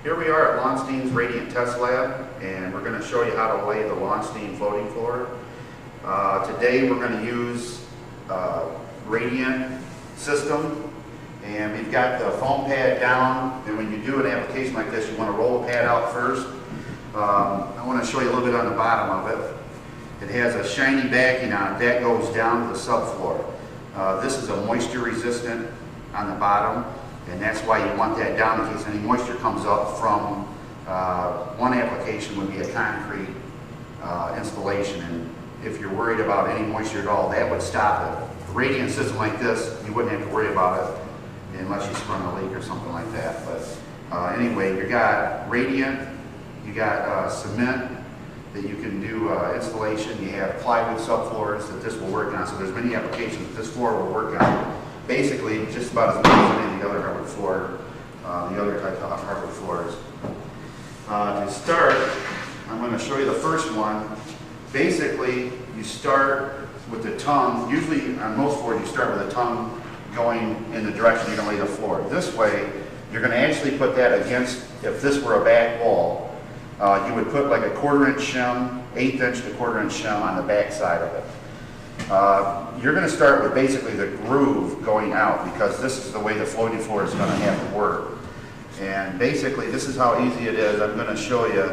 Here we are at Launstein's Radiant Test Lab, and we're going to show you how to lay the Launstein floating floor. Today we're going to use Radiant system, and we've got the foam pad down, and when you do an application like this, you want to roll the pad out first. I want to show you a little bit on the bottom of it. It has a shiny backing on it. That goes down to the subfloor. This is a moisture resistant on the bottom, and that's why you want that down in case any moisture comes up from one application would be a concrete installation. And if you're worried about any moisture at all, that would stop it. A radiant system like this, you wouldn't have to worry about it unless you sprung a leak or something like that. But anyway, you got radiant, you got cement that you can do installation. You have plywood subfloors that this will work on. So there's many applications that this floor will work on. Basically, just about as much as any of the other hardwood floor, the other type of hardwood floors. To start, I'm going to show you the first one. Basically, you start with the tongue. Usually, on most floors, you start with the tongue going in the direction you're going to lay the floor. This way, you're going to actually put that against, if this were a back wall, you would put like a 1/4 inch shim, 1/8 inch to 1/4 inch shim on the back side of it. You're going to start with basically the groove going out because this is the way the floating floor is going to have to work. And basically, this is how easy it is. I'm going to show you.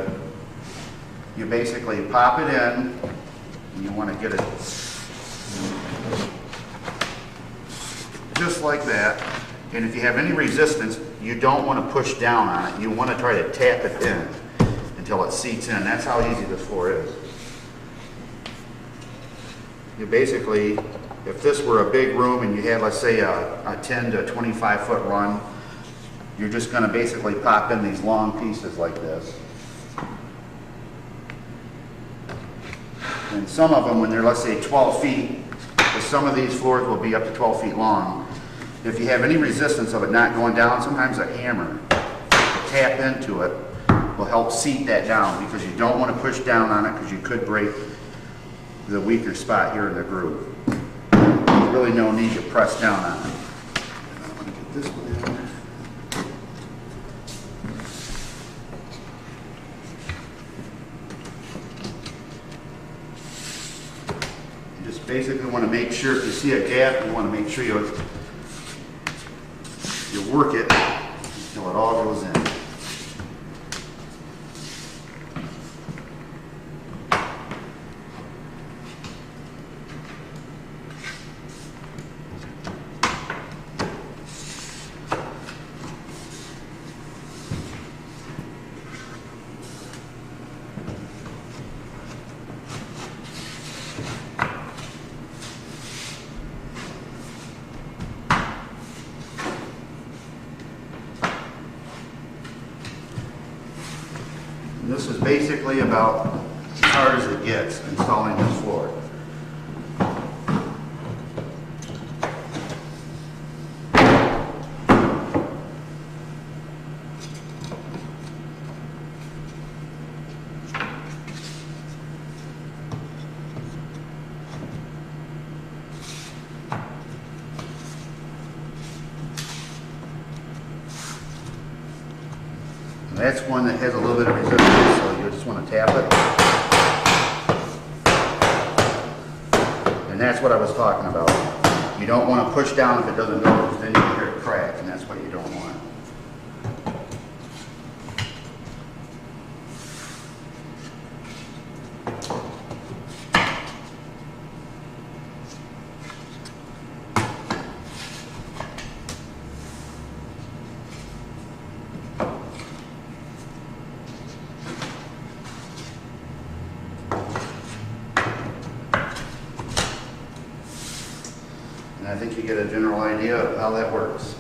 You basically pop it in, and you want to get it just like that. And if you have any resistance, you don't want to push down on it. You want to try to tap it in until it seats in. That's how easy this floor is. You basically, if this were a big room and you had, let's say, a 10 to 25 foot run, you're just going to basically pop in these long pieces like this. And some of them, when they're, let's say, 12 feet, because some of these floors will be up to 12 feet long. If you have any resistance of it not going down, sometimes a hammer to tap into it will help seat that down because you don't want to push down on it because you could break the weaker spot here in the groove. There's really no need to press down on it. I'm going to get this one in there. You just basically want to make sure, if you see a gap, you want to make sure you work it until it all goes in. And this is basically about as hard as it gets installing this floor. And that's one that has a little bit of resistance, so you just want to tap it. And that's what I was talking about. You don't want to push down if it doesn't go, because then you can hear it crack, and that's what you don't want. And I think you get a general idea of how that works.